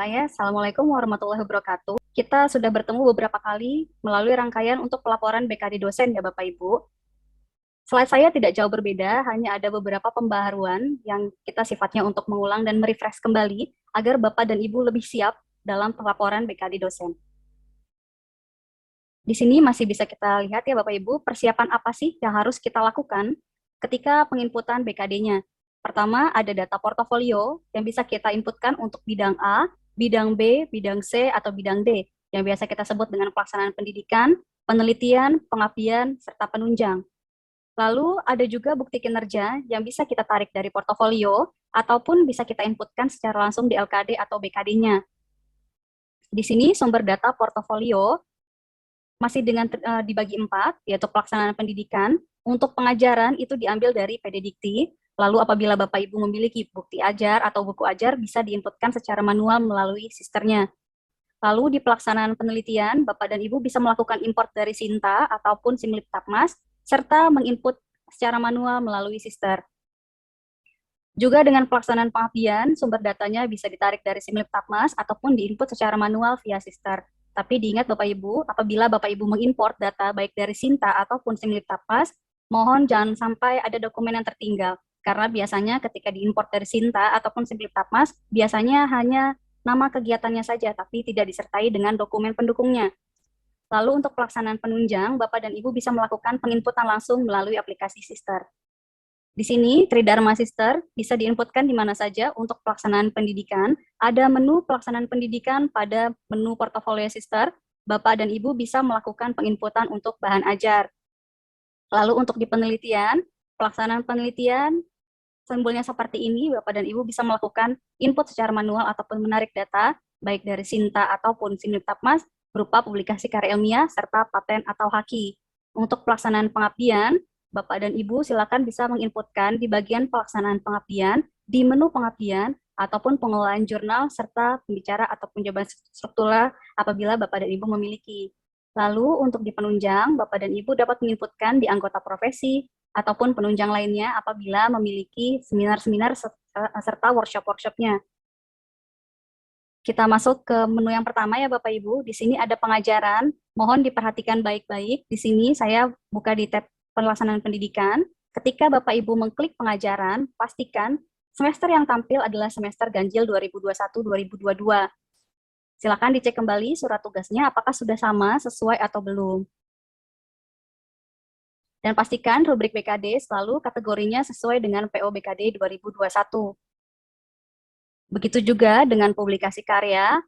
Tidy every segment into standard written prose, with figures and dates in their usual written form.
Mulai ya, Assalamualaikum warahmatullahi wabarakatuh. Kita sudah bertemu beberapa kali melalui rangkaian untuk pelaporan BKD dosen ya Bapak Ibu. Slide saya tidak jauh berbeda, hanya ada beberapa pembaharuan yang kita sifatnya untuk mengulang dan merefresh kembali agar Bapak dan Ibu lebih siap dalam pelaporan BKD dosen. Di sini masih bisa kita lihat ya Bapak Ibu, persiapan apa sih yang harus kita lakukan ketika penginputan BKD-nya. Pertama, ada data portofolio yang bisa kita inputkan untuk bidang A, bidang B, bidang C, atau bidang D, yang biasa kita sebut dengan pelaksanaan pendidikan, penelitian, pengabdian, serta penunjang. Lalu ada juga bukti kinerja yang bisa kita tarik dari portofolio, ataupun bisa kita inputkan secara langsung di LKD atau BKD-nya. Di sini sumber data portofolio masih dengan dibagi 4, yaitu pelaksanaan pendidikan. Untuk pengajaran itu diambil dari PDDikti. Lalu apabila Bapak Ibu memiliki bukti ajar atau buku ajar, bisa diinputkan secara manual melalui sisternya. Lalu di pelaksanaan penelitian, Bapak dan Ibu bisa melakukan import dari Sinta ataupun Simlip Tapmas, serta menginput secara manual melalui sister. Juga dengan pelaksanaan pengabdian, sumber datanya bisa ditarik dari Simlip Tapmas ataupun diinput secara manual via sister. Tapi diingat Bapak Ibu, apabila Bapak Ibu mengimport data baik dari Sinta ataupun Simlip Tapmas, mohon jangan sampai ada dokumen yang tertinggal. Karena biasanya ketika diimport dari Sinta ataupun Simlip Tapmas, biasanya hanya nama kegiatannya saja, tapi tidak disertai dengan dokumen pendukungnya. Lalu untuk pelaksanaan penunjang, Bapak dan Ibu bisa melakukan penginputan langsung melalui aplikasi Sister. Di sini, Tridharma Sister bisa diinputkan di mana saja untuk pelaksanaan pendidikan. Ada menu pelaksanaan pendidikan pada menu portofolio Sister. Bapak dan Ibu bisa melakukan penginputan untuk bahan ajar. Lalu untuk di penelitian, pelaksanaan penelitian, simbolnya seperti ini, Bapak dan Ibu bisa melakukan input secara manual ataupun menarik data, baik dari Sinta ataupun Simlip Tapmas, berupa publikasi karya ilmiah, serta paten atau haki. Untuk pelaksanaan pengabdian, Bapak dan Ibu silakan bisa menginputkan di bagian pelaksanaan pengabdian, di menu pengabdian, ataupun pengelolaan jurnal, serta pembicara ataupun jawaban struktural apabila Bapak dan Ibu memiliki. Lalu untuk di penunjang, Bapak dan Ibu dapat menginputkan di anggota profesi, ataupun penunjang lainnya apabila memiliki seminar-seminar serta workshop-workshopnya. Kita masuk ke menu yang pertama ya Bapak Ibu. Di sini ada pengajaran. Mohon diperhatikan baik-baik. Di sini saya buka di tab pelaksanaan pendidikan. Ketika Bapak Ibu mengklik pengajaran, pastikan semester yang tampil adalah semester ganjil 2021-2022. Silakan dicek kembali surat tugasnya apakah sudah sama, sesuai atau belum. Dan pastikan rubrik BKD selalu kategorinya sesuai dengan PO BKD 2021. Begitu juga dengan publikasi karya,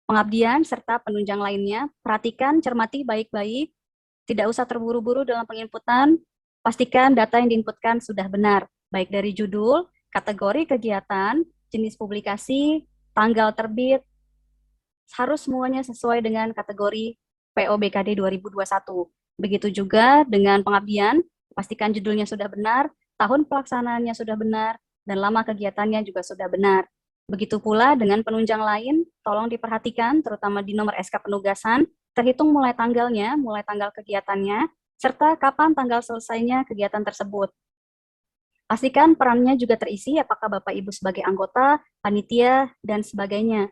pengabdian, serta penunjang lainnya. Perhatikan, cermati baik-baik, tidak usah terburu-buru dalam penginputan, pastikan data yang diinputkan sudah benar, baik dari judul, kategori kegiatan, jenis publikasi, tanggal terbit, harus semuanya sesuai dengan kategori PO BKD 2021. Begitu juga dengan pengabdian, pastikan judulnya sudah benar, tahun pelaksanaannya sudah benar, dan lama kegiatannya juga sudah benar. Begitu pula dengan penunjang lain, tolong diperhatikan, terutama di nomor SK penugasan, terhitung mulai tanggalnya, mulai tanggal kegiatannya, serta kapan tanggal selesainya kegiatan tersebut. Pastikan perannya juga terisi, apakah Bapak Ibu sebagai anggota, panitia, dan sebagainya.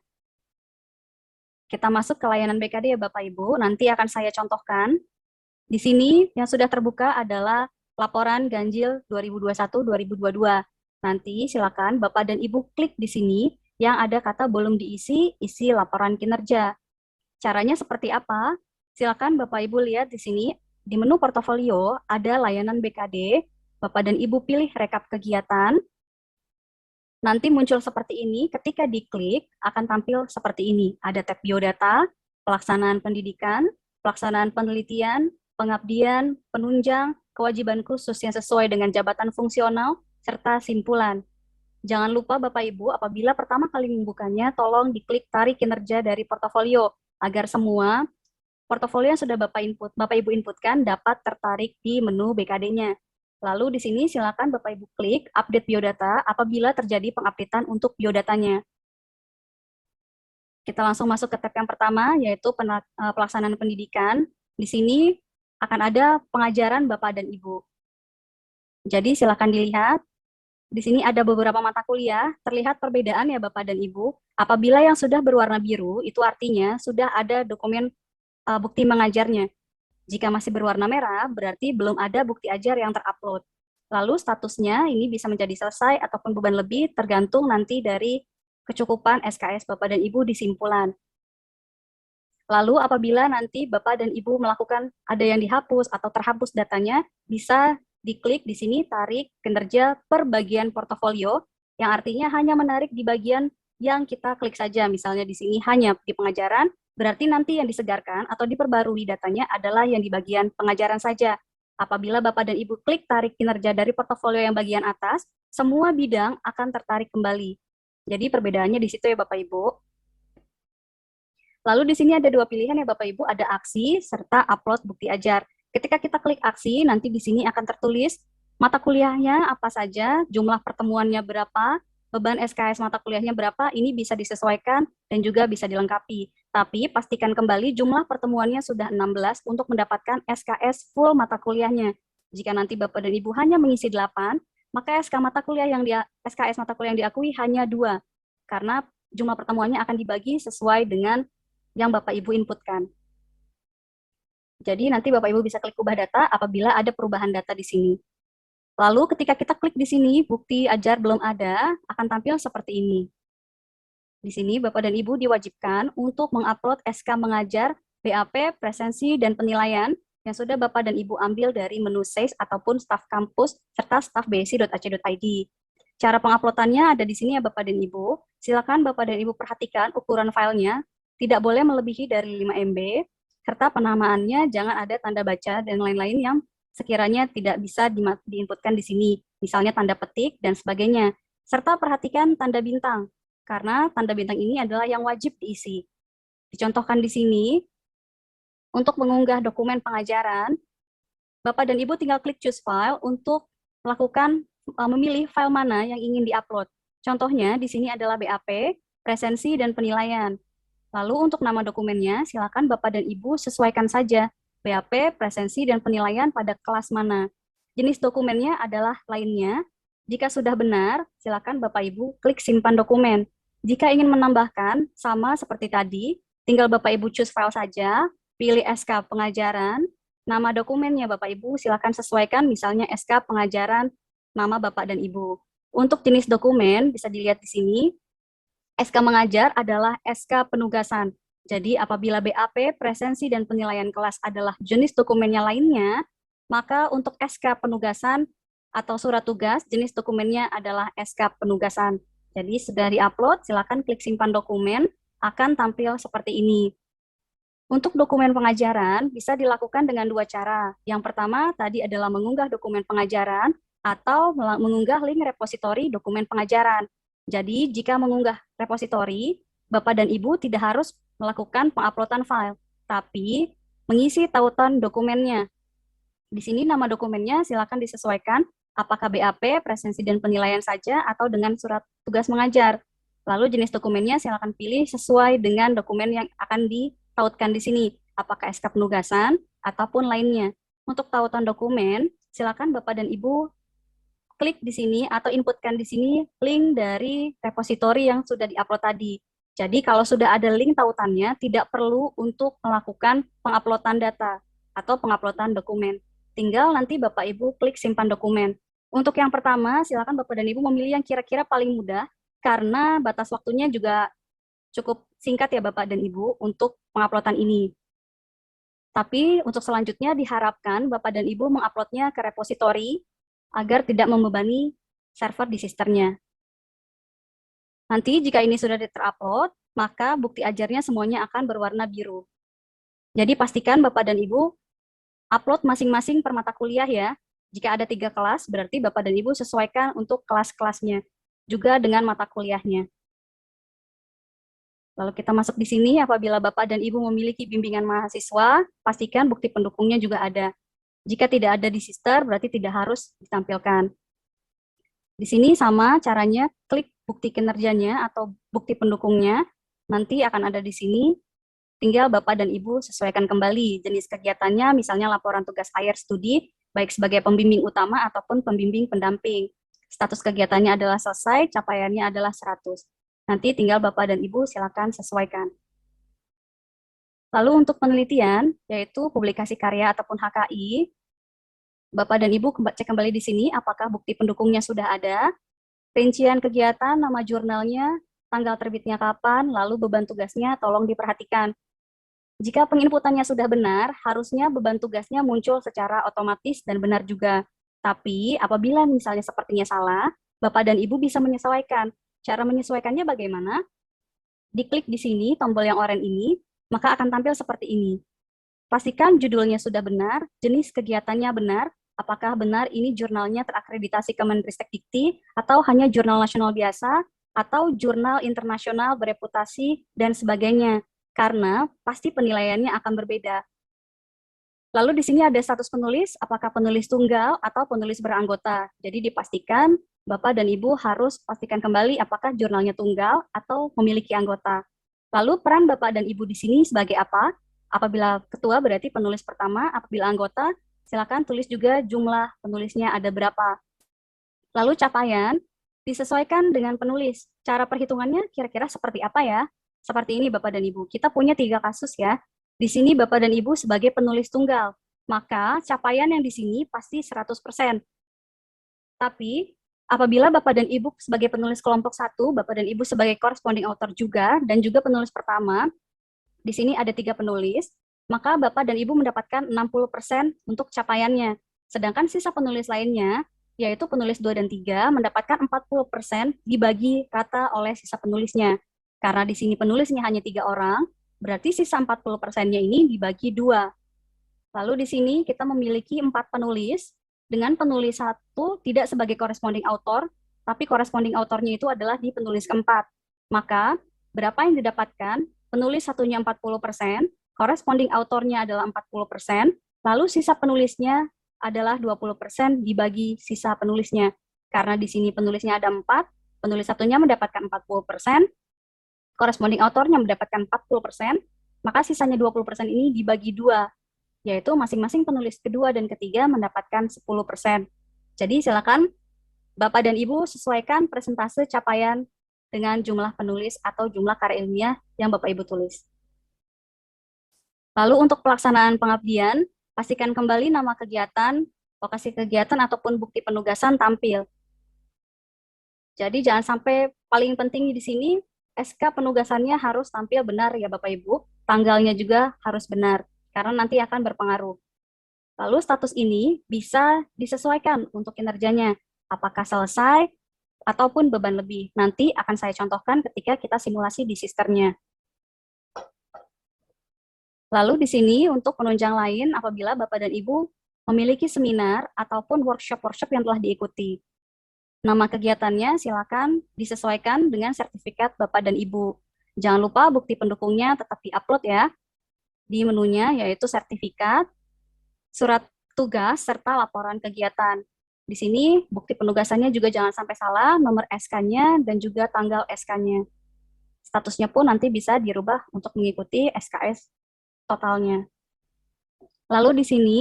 Kita masuk ke layanan BKD ya Bapak Ibu, nanti akan saya contohkan. Di sini yang sudah terbuka adalah laporan ganjil 2021-2022. Nanti silakan Bapak dan Ibu klik di sini yang ada kata belum diisi, isi laporan kinerja. Caranya seperti apa? Silakan Bapak Ibu lihat di sini, di menu portofolio ada layanan BKD, Bapak dan Ibu pilih rekap kegiatan, nanti muncul seperti ini, ketika diklik akan tampil seperti ini. Ada tab biodata, pelaksanaan pendidikan, pelaksanaan penelitian, pengabdian, penunjang, kewajiban khusus yang sesuai dengan jabatan fungsional, serta simpulan. Jangan lupa Bapak Ibu, apabila pertama kali membukanya, tolong diklik tarik kinerja dari portofolio, agar semua portofolio yang sudah Bapak Ibu inputkan dapat tertarik di menu BKD-nya. Lalu di sini silakan Bapak Ibu klik update biodata apabila terjadi pengupdatean untuk biodatanya. Kita langsung masuk ke tab yang pertama, yaitu pelaksanaan pendidikan. Di sini akan ada pengajaran Bapak dan Ibu. Jadi silakan dilihat. Di sini ada beberapa mata kuliah, terlihat perbedaan ya Bapak dan Ibu. Apabila yang sudah berwarna biru, itu artinya sudah ada dokumen bukti mengajarnya. Jika masih berwarna merah, berarti belum ada bukti ajar yang terupload. Lalu statusnya ini bisa menjadi selesai ataupun beban lebih tergantung nanti dari kecukupan SKS Bapak dan Ibu di simpulan. Lalu apabila nanti Bapak dan Ibu melakukan ada yang dihapus atau terhapus datanya, bisa diklik di sini tarik kinerja per bagian portofolio, yang artinya hanya menarik di bagian yang kita klik saja. Misalnya di sini hanya di pengajaran, berarti nanti yang disegarkan atau diperbarui datanya adalah yang di bagian pengajaran saja. Apabila Bapak dan Ibu klik tarik kinerja dari portofolio yang bagian atas, semua bidang akan tertarik kembali. Jadi perbedaannya di situ ya Bapak Ibu. Lalu di sini ada dua pilihan ya Bapak Ibu, ada aksi serta upload bukti ajar. Ketika kita klik aksi, nanti di sini akan tertulis mata kuliahnya apa saja, jumlah pertemuannya berapa, beban SKS mata kuliahnya berapa, ini bisa disesuaikan dan juga bisa dilengkapi. Tapi pastikan kembali jumlah pertemuannya sudah 16 untuk mendapatkan SKS full mata kuliahnya. Jika nanti Bapak dan Ibu hanya mengisi 8, maka SKS mata kuliah yang diakui hanya 2, karena jumlah pertemuannya akan dibagi sesuai dengan yang Bapak Ibu inputkan. Jadi nanti Bapak Ibu bisa klik ubah data apabila ada perubahan data di sini. Lalu ketika kita klik di sini, bukti ajar belum ada, akan tampil seperti ini. Di sini Bapak dan Ibu diwajibkan untuk mengupload SK mengajar, BAP, presensi, dan penilaian yang sudah Bapak dan Ibu ambil dari menu SAIS ataupun staf kampus serta staf bsi.ac.id. Cara penguploadannya ada di sini ya Bapak dan Ibu. Silakan Bapak dan Ibu perhatikan ukuran filenya, tidak boleh melebihi dari 5 MB, serta penamaannya jangan ada tanda baca dan lain-lain yang sekiranya tidak bisa diinputkan di sini, misalnya tanda petik dan sebagainya. Serta perhatikan tanda bintang, karena tanda bintang ini adalah yang wajib diisi. Dicontohkan di sini, untuk mengunggah dokumen pengajaran, Bapak dan Ibu tinggal klik choose file untuk melakukan memilih file mana yang ingin diupload. Contohnya di sini adalah BAP, presensi, dan penilaian. Lalu untuk nama dokumennya, silakan Bapak dan Ibu sesuaikan saja BAP, presensi, dan penilaian pada kelas mana. Jenis dokumennya adalah lainnya. Jika sudah benar, silakan Bapak Ibu klik simpan dokumen. Jika ingin menambahkan, sama seperti tadi, tinggal Bapak Ibu choose file saja, pilih SK pengajaran, nama dokumennya Bapak Ibu silakan sesuaikan misalnya SK pengajaran, nama Bapak dan Ibu. Untuk jenis dokumen, bisa dilihat di sini, SK mengajar adalah SK penugasan. Jadi apabila BAP, presensi, dan penilaian kelas adalah jenis dokumennya lainnya, maka untuk SK penugasan atau surat tugas, jenis dokumennya adalah SK penugasan. Jadi sudah diupload, silakan klik simpan dokumen, akan tampil seperti ini. Untuk dokumen pengajaran bisa dilakukan dengan dua cara. Yang pertama tadi adalah mengunggah dokumen pengajaran atau mengunggah link repositori dokumen pengajaran. Jadi, jika mengunggah repositori, Bapak dan Ibu tidak harus melakukan penguploadan file, tapi mengisi tautan dokumennya. Di sini nama dokumennya silakan disesuaikan apakah BAP, presensi, dan penilaian saja atau dengan surat tugas mengajar. Lalu jenis dokumennya silakan pilih sesuai dengan dokumen yang akan ditautkan di sini, apakah SK penugasan ataupun lainnya. Untuk tautan dokumen, silakan Bapak dan Ibu klik di sini atau inputkan di sini link dari repositori yang sudah diupload tadi. Jadi kalau sudah ada link tautannya, tidak perlu untuk melakukan penguploadan data atau penguploadan dokumen. Tinggal nanti Bapak Ibu klik simpan dokumen. Untuk yang pertama, silakan Bapak dan Ibu memilih yang kira-kira paling mudah, karena batas waktunya juga cukup singkat ya Bapak dan Ibu untuk penguploadan ini. Tapi untuk selanjutnya diharapkan Bapak dan Ibu menguploadnya ke repositori agar tidak membebani server di sistemnya. Nanti jika ini sudah terupload, maka bukti ajarnya semuanya akan berwarna biru. Jadi pastikan Bapak dan Ibu upload masing-masing per mata kuliah ya. Jika ada 3 kelas, berarti Bapak dan Ibu sesuaikan untuk kelas-kelasnya, juga dengan mata kuliahnya. Lalu kita masuk di sini, apabila Bapak dan Ibu memiliki bimbingan mahasiswa, pastikan bukti pendukungnya juga ada. Jika tidak ada di sister, berarti tidak harus ditampilkan. Di sini sama caranya, klik bukti kinerjanya atau bukti pendukungnya, nanti akan ada di sini, tinggal Bapak dan Ibu sesuaikan kembali jenis kegiatannya, misalnya laporan tugas akhir studi, baik sebagai pembimbing utama ataupun pembimbing pendamping. Status kegiatannya adalah selesai, capaiannya adalah 100. Nanti tinggal Bapak dan Ibu silakan sesuaikan. Lalu untuk penelitian, yaitu publikasi karya ataupun HKI, Bapak dan Ibu cek kembali di sini apakah bukti pendukungnya sudah ada, rincian kegiatan, nama jurnalnya, tanggal terbitnya kapan, lalu beban tugasnya tolong diperhatikan. Jika penginputannya sudah benar, harusnya beban tugasnya muncul secara otomatis dan benar juga. Tapi apabila misalnya sepertinya salah, Bapak dan Ibu bisa menyesuaikan. Cara menyesuaikannya bagaimana? Diklik di sini, tombol yang oranye ini, maka akan tampil seperti ini. Pastikan judulnya sudah benar, jenis kegiatannya benar, apakah benar ini jurnalnya terakreditasi Kemendristek-Dikti, atau hanya jurnal nasional biasa, atau jurnal internasional bereputasi, dan sebagainya. Karena pasti penilaiannya akan berbeda. Lalu di sini ada status penulis, apakah penulis tunggal atau penulis beranggota. Jadi dipastikan Bapak dan Ibu harus pastikan kembali apakah jurnalnya tunggal atau memiliki anggota. Lalu peran Bapak dan Ibu di sini sebagai apa? Apabila ketua berarti penulis pertama, apabila anggota silakan tulis juga jumlah penulisnya ada berapa. Lalu capaian disesuaikan dengan penulis. Cara perhitungannya kira-kira seperti apa ya? Seperti ini Bapak dan Ibu. Kita punya 3 kasus ya. Di sini Bapak dan Ibu sebagai penulis tunggal. Maka capaian yang di sini pasti 100%. Tapi apabila Bapak dan Ibu sebagai penulis kelompok 1, Bapak dan Ibu sebagai corresponding author juga, dan juga penulis pertama, di sini ada 3 penulis, maka Bapak dan Ibu mendapatkan 60% untuk capaiannya. Sedangkan sisa penulis lainnya, yaitu penulis 2 dan 3, mendapatkan 40% dibagi rata oleh sisa penulisnya. Karena di sini penulisnya hanya 3 orang, berarti sisa 40%-nya ini dibagi 2. Lalu di sini kita memiliki 4 penulis, dengan penulis 1 tidak sebagai corresponding author, tapi corresponding authornya itu adalah di penulis keempat. Maka, berapa yang didapatkan? Penulis satunya 40%, corresponding authornya adalah 40%, lalu sisa penulisnya adalah 20% dibagi sisa penulisnya. Karena di sini penulisnya ada 4, penulis satunya mendapatkan 40%, corresponding authornya mendapatkan 40%, maka sisanya 20% ini dibagi 2, yaitu masing-masing penulis kedua dan ketiga mendapatkan 10%. Jadi silakan Bapak dan Ibu sesuaikan presentase capaian dengan jumlah penulis atau jumlah karya ilmiah yang Bapak Ibu tulis. Lalu untuk pelaksanaan pengabdian, pastikan kembali nama kegiatan, lokasi kegiatan, ataupun bukti penugasan tampil. Jadi jangan sampai paling penting di sini, SK penugasannya harus tampil benar ya Bapak Ibu, tanggalnya juga harus benar, karena nanti akan berpengaruh. Lalu status ini bisa disesuaikan untuk kinerjanya, apakah selesai ataupun beban lebih. Nanti akan saya contohkan ketika kita simulasi di sisternya. Lalu di sini untuk penunjang lain apabila Bapak dan Ibu memiliki seminar ataupun workshop-workshop yang telah diikuti. Nama kegiatannya silakan disesuaikan dengan sertifikat Bapak dan Ibu. Jangan lupa bukti pendukungnya tetap di-upload ya. Di menunya yaitu sertifikat, surat tugas, serta laporan kegiatan. Di sini bukti penugasannya juga jangan sampai salah, nomor SK-nya dan juga tanggal SK-nya. Statusnya pun nanti bisa dirubah untuk mengikuti SKS totalnya. Lalu di sini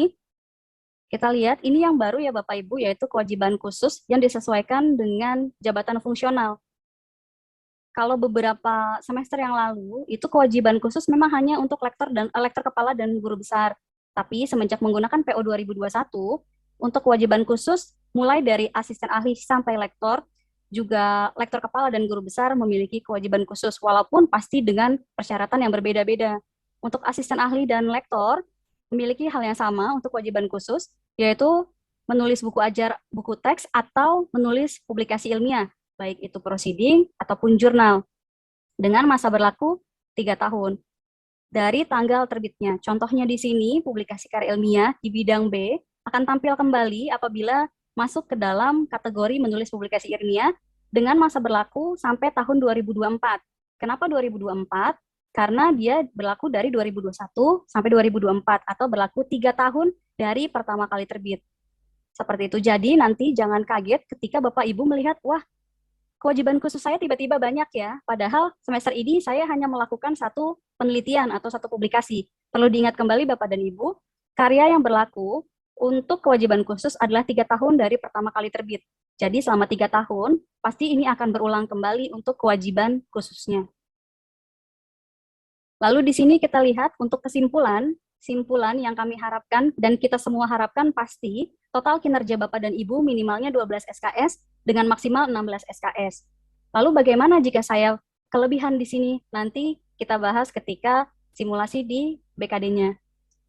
kita lihat ini yang baru ya Bapak Ibu, yaitu kewajiban khusus yang disesuaikan dengan jabatan fungsional. Kalau beberapa semester yang lalu, itu kewajiban khusus memang hanya untuk lektor kepala dan guru besar. Tapi semenjak menggunakan PO 2021, untuk kewajiban khusus mulai dari asisten ahli sampai lektor, juga lektor kepala dan guru besar memiliki kewajiban khusus, walaupun pasti dengan persyaratan yang berbeda-beda. Untuk asisten ahli dan lektor, memiliki hal yang sama untuk kewajiban khusus, yaitu menulis buku ajar, buku teks, atau menulis publikasi ilmiah, baik itu proceeding ataupun jurnal, dengan masa berlaku 3 tahun. Dari tanggal terbitnya, contohnya di sini, publikasi karya ilmiah di bidang B akan tampil kembali apabila masuk ke dalam kategori menulis publikasi ilmiah dengan masa berlaku sampai tahun 2024. Kenapa 2024? Karena dia berlaku dari 2021 sampai 2024, atau berlaku 3 tahun dari pertama kali terbit. Seperti itu. Jadi nanti jangan kaget ketika Bapak Ibu melihat, wah, kewajiban khusus saya tiba-tiba banyak ya, padahal semester ini saya hanya melakukan 1 penelitian atau 1 publikasi. Perlu diingat kembali Bapak dan Ibu, karya yang berlaku untuk kewajiban khusus adalah 3 tahun dari pertama kali terbit. Jadi selama 3 tahun, pasti ini akan berulang kembali untuk kewajiban khususnya. Lalu di sini kita lihat untuk kesimpulan yang kami harapkan dan kita semua harapkan pasti total kinerja Bapak dan Ibu minimalnya 12 SKS dengan maksimal 16 SKS. Lalu bagaimana jika saya kelebihan di sini? Nanti kita bahas ketika simulasi di BKD-nya.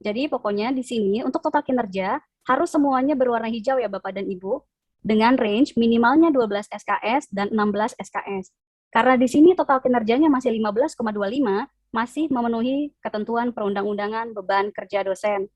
Jadi pokoknya di sini untuk total kinerja harus semuanya berwarna hijau ya Bapak dan Ibu dengan range minimalnya 12 SKS dan 16 SKS. Karena di sini total kinerjanya masih 15,25, masih memenuhi ketentuan perundang-undangan beban kerja dosen.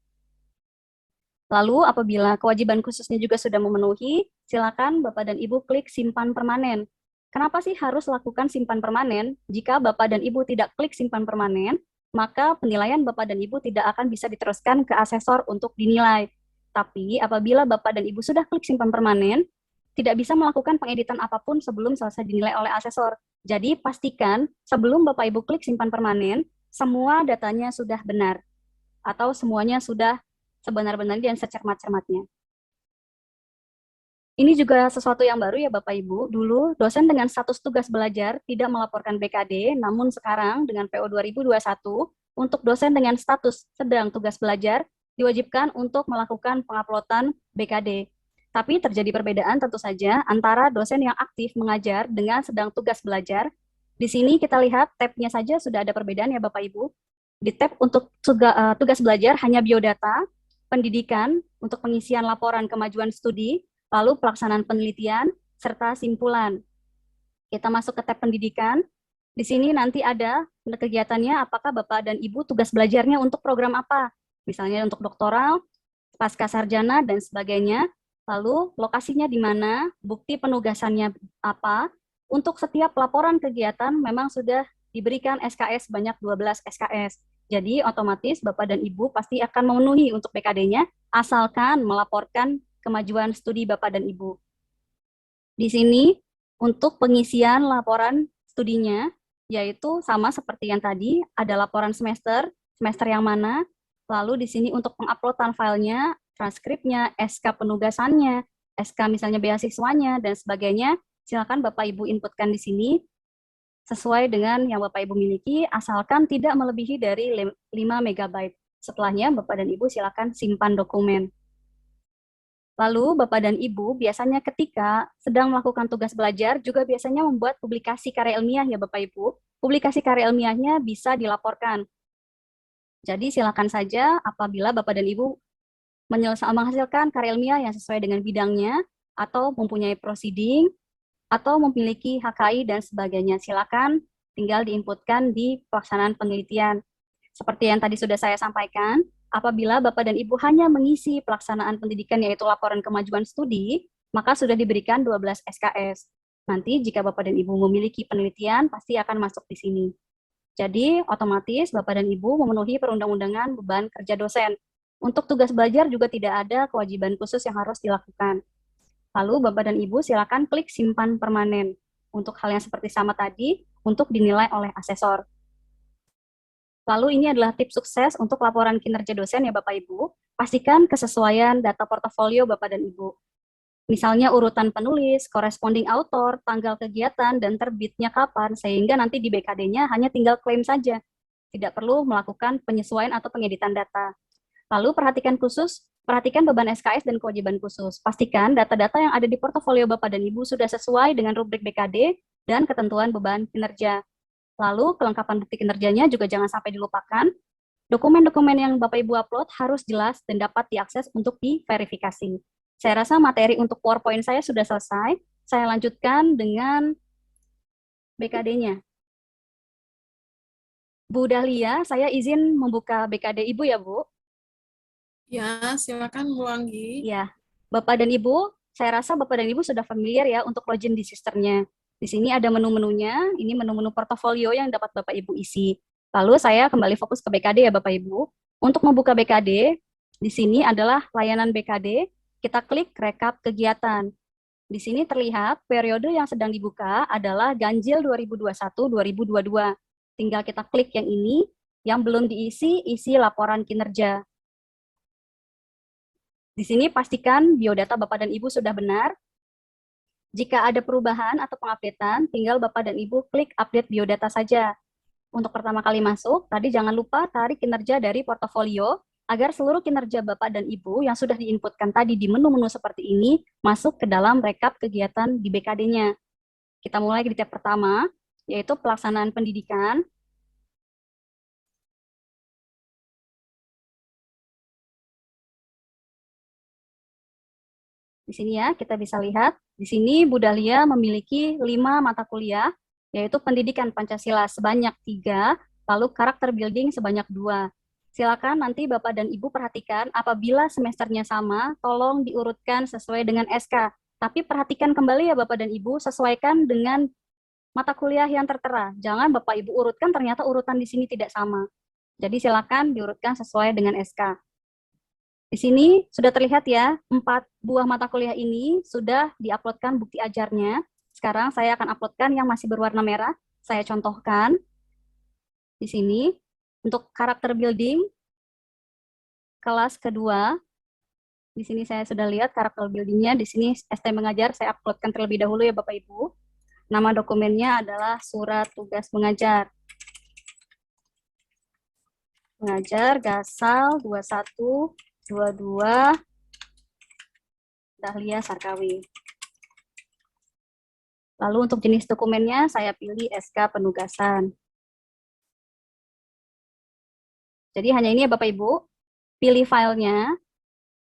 Lalu apabila kewajiban khususnya juga sudah memenuhi, silakan Bapak dan Ibu klik simpan permanen. Kenapa sih harus lakukan simpan permanen? Jika Bapak dan Ibu tidak klik simpan permanen, maka penilaian Bapak dan Ibu tidak akan bisa diteruskan ke asesor untuk dinilai. Tapi apabila Bapak dan Ibu sudah klik simpan permanen, tidak bisa melakukan pengeditan apapun sebelum selesai dinilai oleh asesor. Jadi pastikan sebelum Bapak Ibu klik simpan permanen, semua datanya sudah benar atau semuanya sudah sebenar-benarnya dan secermat-cermatnya. Ini juga sesuatu yang baru ya Bapak Ibu. Dulu dosen dengan status tugas belajar tidak melaporkan BKD, namun sekarang dengan PO 2021 untuk dosen dengan status sedang tugas belajar diwajibkan untuk melakukan penguploadan BKD. Tapi terjadi perbedaan tentu saja antara dosen yang aktif mengajar dengan sedang tugas belajar. Di sini kita lihat tab-nya saja sudah ada perbedaan ya Bapak Ibu. Di tab untuk tugas belajar hanya biodata, pendidikan untuk pengisian laporan kemajuan studi, lalu pelaksanaan penelitian, serta simpulan. Kita masuk ke tab pendidikan. Di sini nanti ada kegiatannya apakah Bapak dan Ibu tugas belajarnya untuk program apa. Misalnya untuk doktoral, pasca sarjana, dan sebagainya. Lalu lokasinya di mana, bukti penugasannya apa. Untuk setiap laporan kegiatan memang sudah diberikan SKS sebanyak 12 SKS. Jadi otomatis Bapak dan Ibu pasti akan memenuhi untuk BKD-nya asalkan melaporkan kemajuan studi Bapak dan Ibu. Di sini untuk pengisian laporan studinya, yaitu sama seperti yang tadi, ada laporan semester yang mana, lalu di sini untuk penguploadan filenya, transkripnya, SK penugasannya, SK misalnya beasiswanya, dan sebagainya, silakan Bapak Ibu inputkan di sini, sesuai dengan yang Bapak Ibu miliki, asalkan tidak melebihi dari 5 MB. Setelahnya, Bapak dan Ibu silakan simpan dokumen. Lalu, Bapak dan Ibu biasanya ketika sedang melakukan tugas belajar juga biasanya membuat publikasi karya ilmiah ya Bapak Ibu. Publikasi karya ilmiahnya bisa dilaporkan. Jadi silakan saja apabila Bapak dan Ibu menghasilkan karya ilmiah yang sesuai dengan bidangnya, atau mempunyai proceeding, atau memiliki HKI dan sebagainya. Silakan tinggal diinputkan di pelaksanaan penelitian. Seperti yang tadi sudah saya sampaikan, apabila Bapak dan Ibu hanya mengisi pelaksanaan pendidikan yaitu laporan kemajuan studi, maka sudah diberikan 12 SKS. Nanti jika Bapak dan Ibu memiliki penelitian, pasti akan masuk di sini. Jadi otomatis Bapak dan Ibu memenuhi perundang-undangan beban kerja dosen. Untuk tugas belajar juga tidak ada kewajiban khusus yang harus dilakukan. Lalu Bapak dan Ibu silakan klik simpan permanen untuk hal yang seperti sama tadi untuk dinilai oleh asesor. Lalu ini adalah tips sukses untuk laporan kinerja dosen ya Bapak Ibu. Pastikan kesesuaian data portofolio Bapak dan Ibu. Misalnya urutan penulis, corresponding author, tanggal kegiatan, dan terbitnya kapan, sehingga nanti di BKD-nya hanya tinggal klaim saja. Tidak perlu melakukan penyesuaian atau pengeditan data. Lalu perhatikan beban SKS dan kewajiban khusus. Pastikan data-data yang ada di portofolio Bapak dan Ibu sudah sesuai dengan rubrik BKD dan ketentuan beban kinerja. Lalu kelengkapan bukti kinerjanya juga jangan sampai dilupakan. Dokumen-dokumen yang Bapak Ibu upload harus jelas dan dapat diakses untuk diverifikasi. Saya rasa materi untuk PowerPoint saya sudah selesai. Saya lanjutkan dengan BKD-nya. Bu Dahlia, saya izin membuka BKD Ibu ya, Bu. Ya, silakan Bu Anggi. Ya, Bapak dan Ibu, saya rasa Bapak dan Ibu sudah familiar ya untuk login di sistemnya. Di sini ada menu-menunya, ini menu-menu portofolio yang dapat Bapak Ibu isi. Lalu saya kembali fokus ke BKD ya Bapak Ibu. Untuk membuka BKD, di sini adalah layanan BKD, kita klik rekap kegiatan. Di sini terlihat periode yang sedang dibuka adalah ganjil 2021-2022. Tinggal kita klik yang ini, yang belum diisi, isi laporan kinerja. Di sini pastikan biodata Bapak dan Ibu sudah benar. Jika ada perubahan atau pengupdatean, tinggal Bapak dan Ibu klik update biodata saja. Untuk pertama kali masuk, tadi jangan lupa tarik kinerja dari portofolio agar seluruh kinerja Bapak dan Ibu yang sudah diinputkan tadi di menu-menu seperti ini masuk ke dalam rekap kegiatan di BKD-nya. Kita mulai di tab pertama, yaitu pelaksanaan pendidikan. Di sini ya, kita bisa lihat, di sini Bu Dahlia memiliki 5 mata kuliah, yaitu pendidikan Pancasila sebanyak 3, lalu karakter building sebanyak 2. Silakan nanti Bapak dan Ibu perhatikan, apabila semesternya sama, tolong diurutkan sesuai dengan SK. Tapi perhatikan kembali ya Bapak dan Ibu, sesuaikan dengan mata kuliah yang tertera. Jangan Bapak Ibu urutkan, ternyata urutan di sini tidak sama. Jadi silakan diurutkan sesuai dengan SK. Di sini sudah terlihat ya, 4 buah mata kuliah ini sudah diuploadkan bukti ajarnya. Sekarang saya akan uploadkan yang masih berwarna merah. Saya contohkan di sini untuk karakter building kelas kedua. Di sini saya sudah lihat karakter buildingnya. Di sini ST mengajar saya uploadkan terlebih dahulu ya Bapak Ibu. Nama dokumennya adalah surat tugas mengajar. Mengajar Gasal 2122 Dahlia Sarkawi. Lalu untuk jenis dokumennya saya pilih SK penugasan. Jadi hanya ini ya Bapak Ibu, pilih filenya,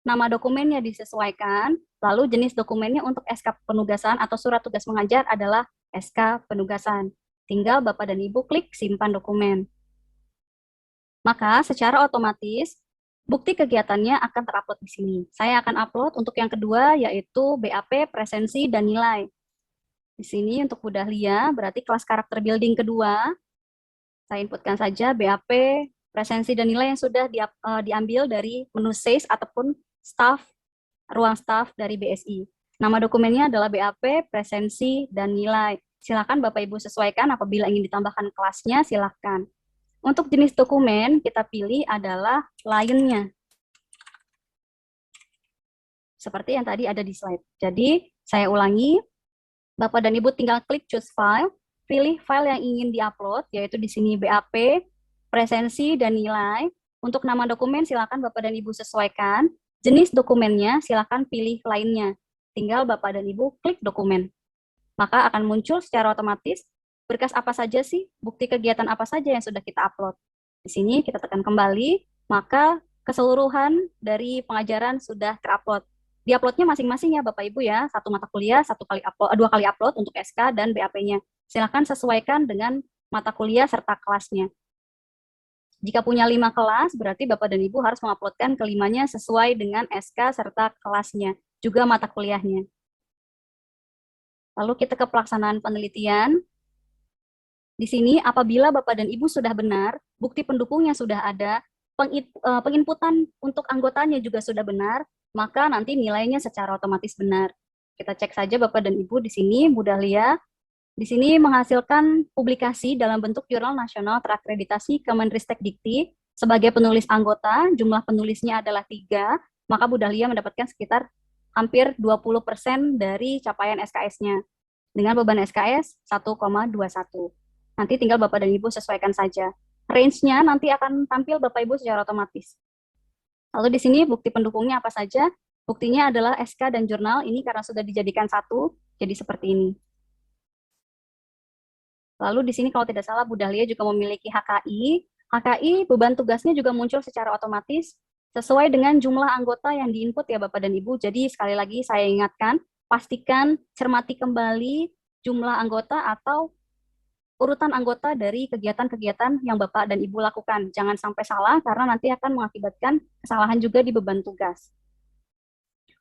nama dokumennya disesuaikan, lalu jenis dokumennya untuk SK penugasan atau surat tugas mengajar adalah SK penugasan. Tinggal Bapak dan Ibu klik simpan dokumen. Maka secara otomatis bukti kegiatannya akan terupload di sini. Saya akan upload untuk yang kedua yaitu BAP, presensi, dan nilai. Di sini untuk Bu Dahlia, berarti kelas karakter building kedua, saya inputkan saja BAP, presensi, dan nilai yang sudah diambil dari menu SACE ataupun staff, ruang staff dari BSI. Nama dokumennya adalah BAP, presensi, dan nilai. Silakan Bapak Ibu sesuaikan apabila ingin ditambahkan kelasnya, silakan. Untuk jenis dokumen, kita pilih adalah lainnya. Seperti yang tadi ada di slide. Jadi, saya ulangi, Bapak dan Ibu tinggal klik choose file, pilih file yang ingin diupload, yaitu di sini BAP, presensi, dan nilai. Untuk nama dokumen, silakan Bapak dan Ibu sesuaikan. Jenis dokumennya, silakan pilih lainnya. Tinggal Bapak dan Ibu klik dokumen. Maka akan muncul secara otomatis berkas apa saja sih, bukti kegiatan apa saja yang sudah kita upload. Di sini kita tekan kembali, maka keseluruhan dari pengajaran sudah terupload. Di-uploadnya masing-masing ya Bapak Ibu ya, satu mata kuliah, 2 kali upload untuk SK dan BAP-nya. Silakan sesuaikan dengan mata kuliah serta kelasnya. Jika punya 5 kelas, berarti Bapak dan Ibu harus menguploadkan kelimanya sesuai dengan SK serta kelasnya, juga mata kuliahnya. Lalu kita ke pelaksanaan penelitian. Di sini apabila Bapak dan Ibu sudah benar, bukti pendukungnya sudah ada, penginputan untuk anggotanya juga sudah benar, maka nanti nilainya secara otomatis benar. Kita cek saja Bapak dan Ibu di sini, Bu Dahlia, di sini menghasilkan publikasi dalam bentuk jurnal nasional terakreditasi Kemenristek Dikti, sebagai penulis anggota, jumlah penulisnya adalah 3, maka Bu Dahlia mendapatkan sekitar hampir 20% dari capaian SKS-nya, dengan beban SKS 1,21. Nanti tinggal Bapak dan Ibu sesuaikan saja. Range-nya nanti akan tampil Bapak Ibu secara otomatis. Lalu di sini bukti pendukungnya apa saja? Buktinya adalah SK dan jurnal, ini karena sudah dijadikan satu, jadi seperti ini. Lalu di sini kalau tidak salah Bu Dahlia juga memiliki HKI. HKI beban tugasnya juga muncul secara otomatis sesuai dengan jumlah anggota yang diinput ya Bapak dan Ibu. Jadi sekali lagi saya ingatkan, pastikan cermati kembali jumlah anggota atau urutan anggota dari kegiatan-kegiatan yang Bapak dan Ibu lakukan. Jangan sampai salah, karena nanti akan mengakibatkan kesalahan juga di beban tugas.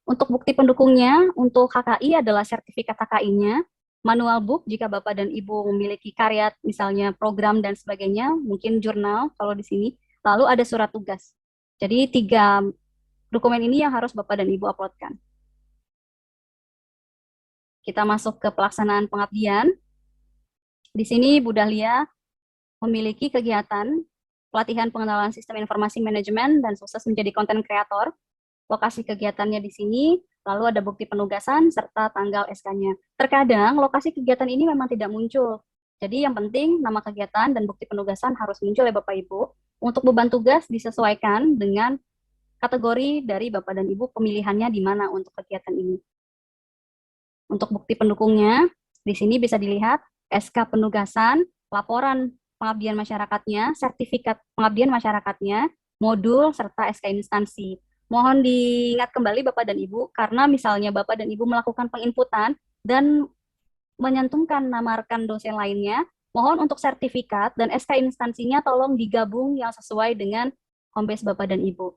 Untuk bukti pendukungnya, untuk HKI adalah sertifikat HKI-nya, manual book jika Bapak dan Ibu memiliki karya, misalnya program dan sebagainya, mungkin jurnal kalau di sini, lalu ada surat tugas. Jadi 3 dokumen ini yang harus Bapak dan Ibu uploadkan. Kita masuk ke pelaksanaan pengabdian. Di sini Bu Dahlia memiliki kegiatan pelatihan pengenalan sistem informasi manajemen dan sukses menjadi konten kreator. Lokasi kegiatannya di sini Lalu ada bukti penugasan serta tanggal SK-nya. Terkadang lokasi kegiatan ini memang tidak muncul. Jadi yang penting nama kegiatan dan bukti penugasan harus muncul ya Bapak Ibu. Untuk beban tugas disesuaikan dengan kategori dari Bapak dan Ibu pemilihannya di mana untuk kegiatan ini. Untuk bukti pendukungnya, di sini bisa dilihat SK penugasan, laporan pengabdian masyarakatnya, sertifikat pengabdian masyarakatnya, modul, serta SK instansi. Mohon diingat kembali Bapak dan Ibu, karena misalnya Bapak dan Ibu melakukan penginputan dan menyantumkan nama rekan dosen lainnya, mohon untuk sertifikat dan SK instansinya tolong digabung yang sesuai dengan home base Bapak dan Ibu.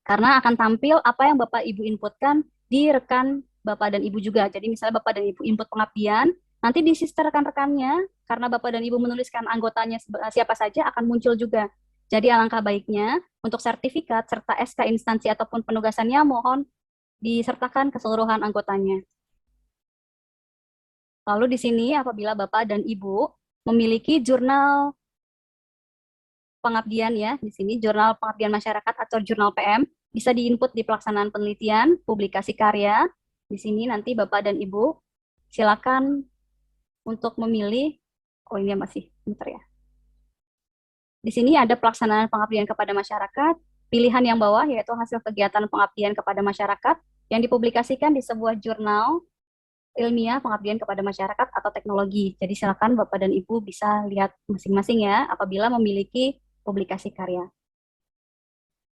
Karena akan tampil apa yang Bapak Ibu inputkan di rekan Bapak dan Ibu juga. Jadi misalnya Bapak dan Ibu input pengabdian, nanti di sistem rekan-rekannya, karena Bapak dan Ibu menuliskan anggotanya siapa saja, akan muncul juga. Jadi alangkah baiknya untuk sertifikat serta SK instansi ataupun penugasannya mohon disertakan keseluruhan anggotanya. Lalu di sini apabila Bapak dan Ibu memiliki jurnal pengabdian ya, di sini jurnal pengabdian masyarakat atau jurnal PM, bisa diinput di pelaksanaan penelitian, publikasi karya. Di sini nanti Bapak dan Ibu silakan untuk memilih, oh ini masih, bentar ya. Di sini ada pelaksanaan pengabdian kepada masyarakat, pilihan yang bawah yaitu hasil kegiatan pengabdian kepada masyarakat yang dipublikasikan di sebuah jurnal ilmiah pengabdian kepada masyarakat atau teknologi. Jadi silakan Bapak dan Ibu bisa lihat masing-masing ya apabila memiliki publikasi karya.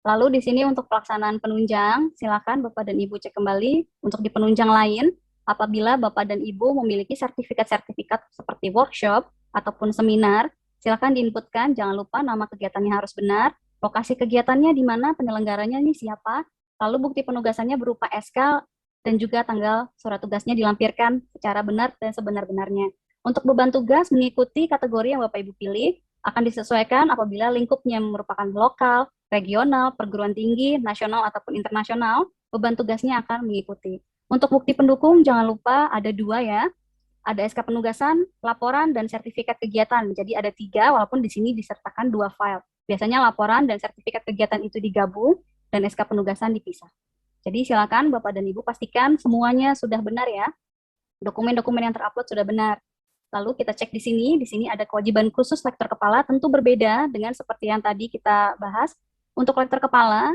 Lalu di sini untuk pelaksanaan penunjang, silakan Bapak dan Ibu cek kembali untuk di penunjang lain apabila Bapak dan Ibu memiliki sertifikat-sertifikat seperti workshop ataupun seminar, silakan diinputkan, jangan lupa nama kegiatannya harus benar, lokasi kegiatannya di mana, penyelenggaranya ini siapa, lalu bukti penugasannya berupa SK dan juga tanggal surat tugasnya dilampirkan secara benar dan sebenar-benarnya. Untuk beban tugas mengikuti kategori yang Bapak Ibu pilih akan disesuaikan apabila lingkupnya merupakan lokal, regional, perguruan tinggi, nasional ataupun internasional, beban tugasnya akan mengikuti. Untuk bukti pendukung jangan lupa ada 2 ya, ada SK penugasan, laporan, dan sertifikat kegiatan. Jadi ada 3, walaupun di sini disertakan 2 file. Biasanya laporan dan sertifikat kegiatan itu digabung, dan SK penugasan dipisah. Jadi silakan Bapak dan Ibu pastikan semuanya sudah benar ya. Dokumen-dokumen yang terupload sudah benar. Lalu kita cek di sini ada kewajiban khusus lektor kepala, tentu berbeda dengan seperti yang tadi kita bahas. Untuk lektor kepala,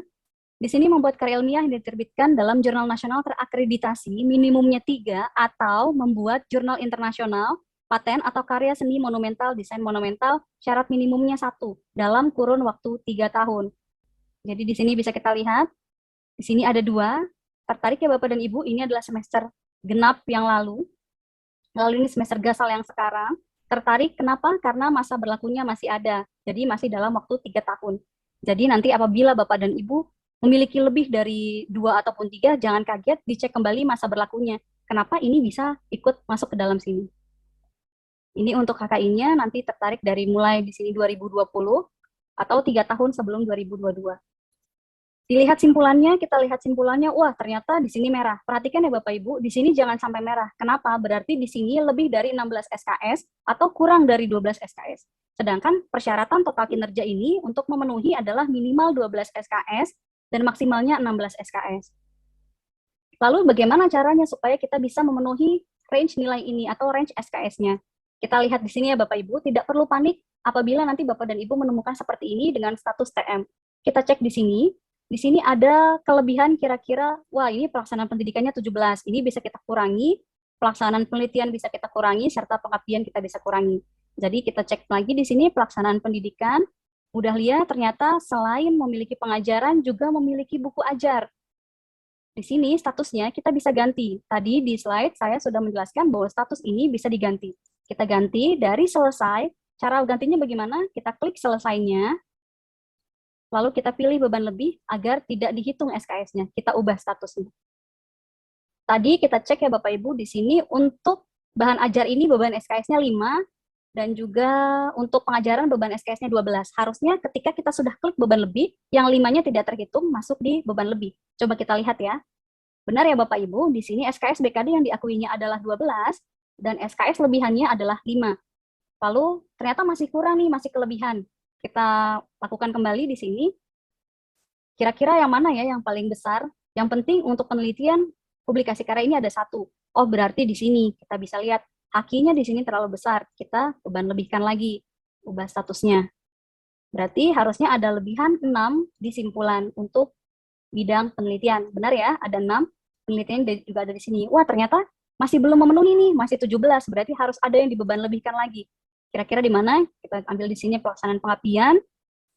di sini membuat karya ilmiah yang diterbitkan dalam jurnal nasional terakreditasi minimumnya 3 atau membuat jurnal internasional, paten atau karya seni monumental, desain monumental, syarat minimumnya 1 dalam kurun waktu 3 tahun. Jadi di sini bisa kita lihat, di sini ada 2. Tertarik ya Bapak dan Ibu, ini adalah semester genap yang lalu ini semester gasal yang sekarang. Tertarik kenapa? Karena masa berlakunya masih ada, jadi masih dalam waktu 3 tahun. Jadi nanti apabila Bapak dan Ibu memiliki lebih dari 2 ataupun 3, jangan kaget, dicek kembali masa berlakunya. Kenapa ini bisa ikut masuk ke dalam sini. Ini untuk KKI-nya nanti tertarik dari mulai di sini 2020 atau 3 tahun sebelum 2022. Dilihat simpulannya, kita lihat simpulannya, wah ternyata di sini merah. Perhatikan ya Bapak Ibu, di sini jangan sampai merah. Kenapa? Berarti di sini lebih dari 16 SKS atau kurang dari 12 SKS. Sedangkan persyaratan total kinerja ini untuk memenuhi adalah minimal 12 SKS dan maksimalnya 16 SKS. Lalu bagaimana caranya supaya kita bisa memenuhi range nilai ini atau range SKS-nya? Kita lihat di sini ya Bapak Ibu, tidak perlu panik apabila nanti Bapak dan Ibu menemukan seperti ini dengan status TM. Kita cek di sini. Di sini ada kelebihan kira-kira, wah ini pelaksanaan pendidikannya 17, ini bisa kita kurangi, pelaksanaan penelitian bisa kita kurangi, serta pengabdian kita bisa kurangi. Jadi kita cek lagi di sini pelaksanaan pendidikan, udah lihat ternyata selain memiliki pengajaran, juga memiliki buku ajar. Di sini statusnya kita bisa ganti. Tadi di slide saya sudah menjelaskan bahwa status ini bisa diganti. Kita ganti dari selesai, cara gantinya bagaimana? Kita klik selesainya, lalu kita pilih beban lebih agar tidak dihitung SKS-nya. Kita ubah statusnya. Tadi kita cek ya Bapak Ibu, di sini untuk bahan ajar ini beban SKS-nya 5, dan juga untuk pengajaran beban SKS-nya 12. Harusnya ketika kita sudah klik beban lebih, yang 5-nya tidak terhitung masuk di beban lebih. Coba kita lihat ya. Benar ya Bapak Ibu, di sini SKS BKD yang diakuinya adalah 12, dan SKS lebihannya adalah 5. Lalu ternyata masih kurang nih, masih kelebihan. Kita lakukan kembali di sini. Kira-kira yang mana ya yang paling besar? Yang penting untuk penelitian publikasi karya ini ada satu. Oh, berarti di sini kita bisa lihat hakinya di sini terlalu besar. Kita beban lebihkan lagi, ubah statusnya. Berarti harusnya ada lebihan 6 di simpulan untuk bidang penelitian. Benar ya? Ada 6 penelitian juga ada di sini. Wah, ternyata masih belum memenuhi nih, masih 17. Berarti harus ada yang dibeban lebihkan lagi. Kira-kira di mana? Kita ambil di sini pelaksanaan pengabdian.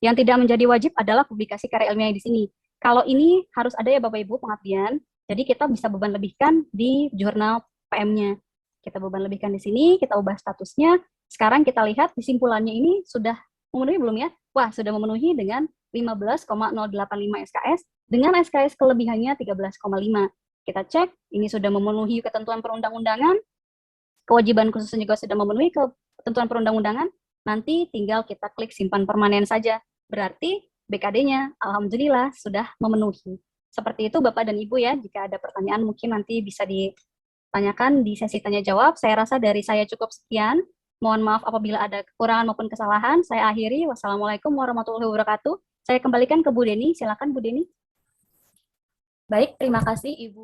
Yang tidak menjadi wajib adalah publikasi karya ilmiah di sini. Kalau ini harus ada ya Bapak Ibu pengabdian. Jadi kita bisa beban lebihkan di jurnal PM-nya. Kita beban lebihkan di sini, kita ubah statusnya. Sekarang kita lihat kesimpulannya ini sudah memenuhi belum ya? Wah, sudah memenuhi dengan 15,085 SKS dengan SKS kelebihannya 13,5. Kita cek, ini sudah memenuhi ketentuan perundang-undangan, kewajiban khususnya juga sudah memenuhi ketentuan perundang-undangan, nanti tinggal kita klik simpan permanen saja. Berarti BKD-nya alhamdulillah sudah memenuhi. Seperti itu Bapak dan Ibu ya, jika ada pertanyaan mungkin nanti bisa ditanyakan di sesi tanya jawab. Saya rasa dari saya cukup sekian. Mohon maaf apabila ada kekurangan maupun kesalahan. Saya akhiri. Wassalamualaikum warahmatullahi wabarakatuh. Saya kembalikan ke Bu Deni. Silakan Bu Deni. Baik, terima kasih Ibu.